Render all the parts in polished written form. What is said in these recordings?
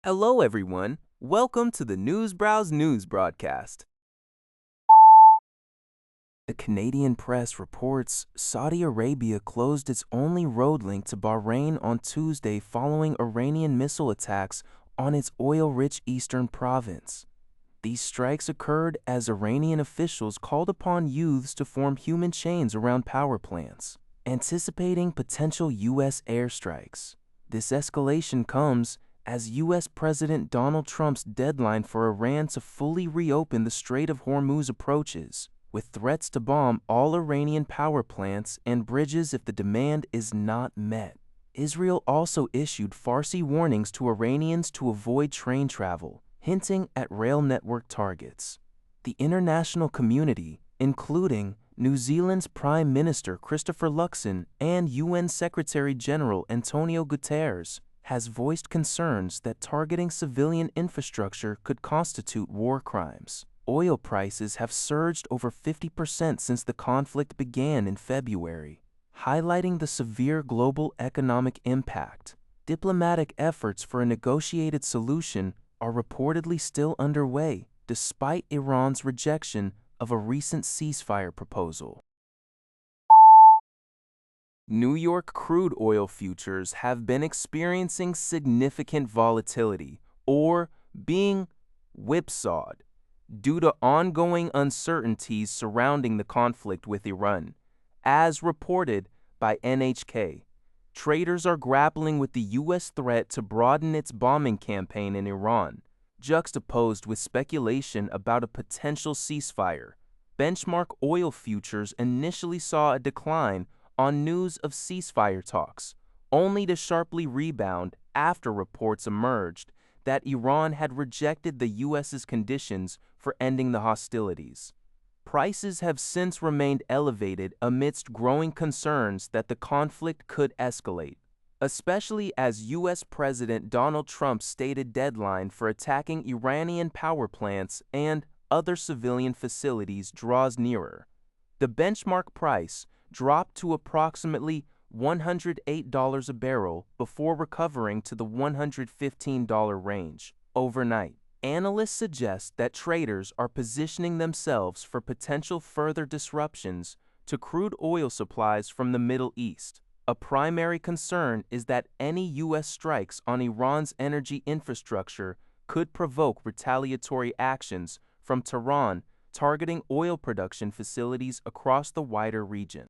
Hello, everyone. Welcome to the Newsbrowse News broadcast. The Canadian press reports Saudi Arabia closed its only road link to Bahrain on Tuesday following Iranian missile attacks on its oil-rich eastern province. These strikes occurred as Iranian officials called upon youths to form human chains around power plants, anticipating potential U.S. airstrikes. This escalation comes as U.S. President Donald Trump's deadline for Iran to fully reopen the Strait of Hormuz approaches, with threats to bomb all Iranian power plants and bridges if the demand is not met. Israel also issued Farsi warnings to Iranians to avoid train travel, hinting at rail network targets. The international community, including New Zealand's Prime Minister Christopher Luxon and UN Secretary-General Antonio Guterres, has voiced concerns that targeting civilian infrastructure could constitute war crimes. Oil prices have surged over 50% since the conflict began in February, highlighting the severe global economic impact. Diplomatic efforts for a negotiated solution are reportedly still underway, despite Iran's rejection of a recent ceasefire proposal. New York crude oil futures have been experiencing significant volatility, or being whipsawed, due to ongoing uncertainties surrounding the conflict with Iran. As reported by NHK, traders are grappling with the U.S. threat to broaden its bombing campaign in Iran, juxtaposed with speculation about a potential ceasefire. Benchmark oil futures initially saw a decline on news of ceasefire talks, only to sharply rebound after reports emerged that Iran had rejected the U.S.'s conditions for ending the hostilities. Prices have since remained elevated amidst growing concerns that the conflict could escalate, especially as U.S. President Donald Trump's stated deadline for attacking Iranian power plants and other civilian facilities draws nearer. The benchmark price dropped to approximately $108 a barrel before recovering to the $115 range overnight. Analysts suggest that traders are positioning themselves for potential further disruptions to crude oil supplies from the Middle East. A primary concern is that any U.S. strikes on Iran's energy infrastructure could provoke retaliatory actions from Tehran, targeting oil production facilities across the wider region.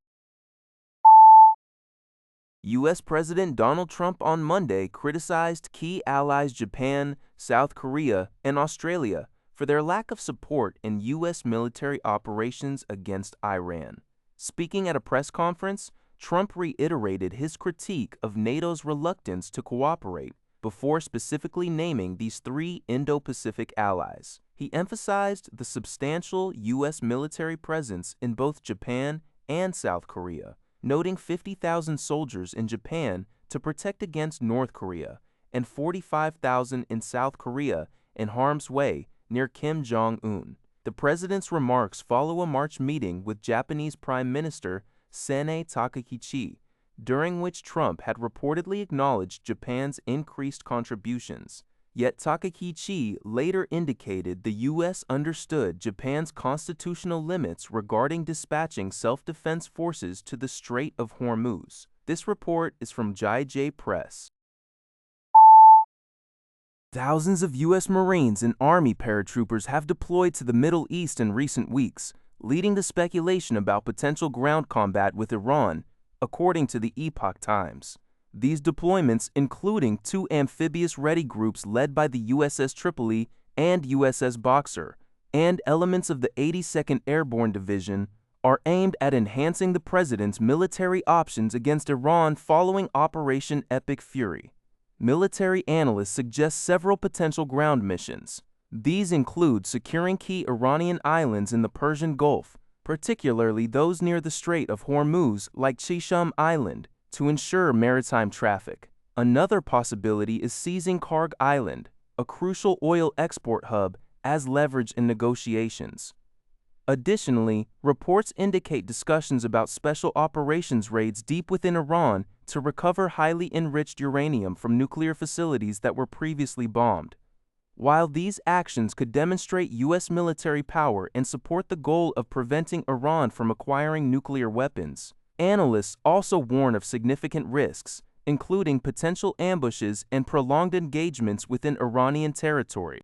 U.S. President Donald Trump on Monday criticized key allies Japan, South Korea, and Australia for their lack of support in U.S. military operations against Iran. Speaking at a press conference, Trump reiterated his critique of NATO's reluctance to cooperate before specifically naming these three Indo-Pacific allies. He emphasized the substantial U.S. military presence in both Japan and South Korea, noting 50,000 soldiers in Japan to protect against North Korea and 45,000 in South Korea in harm's way near Kim Jong-un. The president's remarks follow a March meeting with Japanese Prime Minister Sanae Takaichi, during which Trump had reportedly acknowledged Japan's increased contributions. Yet Takaichi later indicated the U.S. understood Japan's constitutional limits regarding dispatching self-defense forces to the Strait of Hormuz. This report is from JJ Press. Thousands of U.S. Marines and Army paratroopers have deployed to the Middle East in recent weeks, leading to speculation about potential ground combat with Iran, according to the Epoch Times. These deployments, including two amphibious-ready groups led by the USS Tripoli and USS Boxer, and elements of the 82nd Airborne Division, are aimed at enhancing the president's military options against Iran following Operation Epic Fury. Military analysts suggest several potential ground missions. These include securing key Iranian islands in the Persian Gulf, particularly those near the Strait of Hormuz like Shisham Island, to ensure maritime traffic. Another possibility is seizing Karg Island, a crucial oil export hub, as leverage in negotiations. Additionally, reports indicate discussions about special operations raids deep within Iran to recover highly enriched uranium from nuclear facilities that were previously bombed. While these actions could demonstrate U.S. military power and support the goal of preventing Iran from acquiring nuclear weapons, analysts also warn of significant risks, including potential ambushes and prolonged engagements within Iranian territory.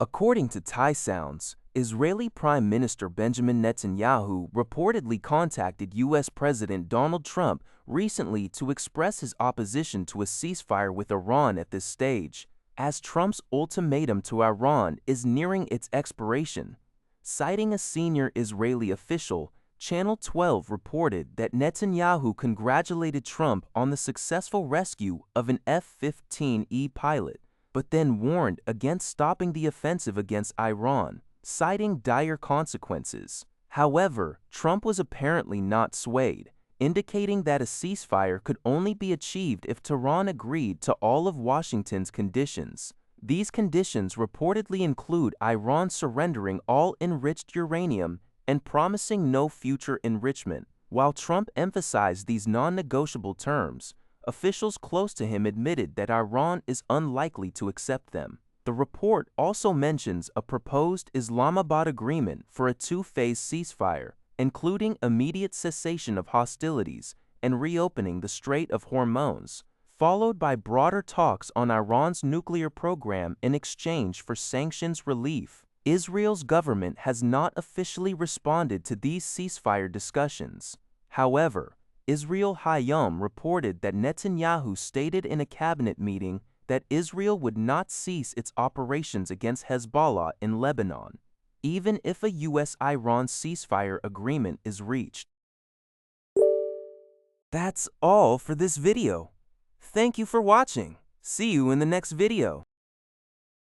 According to Thai Sounds, Israeli Prime Minister Benjamin Netanyahu reportedly contacted U.S. President Donald Trump recently to express his opposition to a ceasefire with Iran at this stage, as Trump's ultimatum to Iran is nearing its expiration. Citing a senior Israeli official, Channel 12 reported that Netanyahu congratulated Trump on the successful rescue of an F-15E pilot, but then warned against stopping the offensive against Iran, citing dire consequences. However, Trump was apparently not swayed, indicating that a ceasefire could only be achieved if Tehran agreed to all of Washington's conditions. These conditions reportedly include Iran surrendering all enriched uranium and promising no future enrichment. While Trump emphasized these non-negotiable terms, officials close to him admitted that Iran is unlikely to accept them. The report also mentions a proposed Islamabad agreement for a two-phase ceasefire, including immediate cessation of hostilities and reopening the Strait of Hormuz, followed by broader talks on Iran's nuclear program in exchange for sanctions relief. Israel's government has not officially responded to these ceasefire discussions. However, Israel Hayom reported that Netanyahu stated in a cabinet meeting that Israel would not cease its operations against Hezbollah in Lebanon, even if a U.S.-Iran ceasefire agreement is reached. That's all for this video. Thank you for watching. See you in the next video.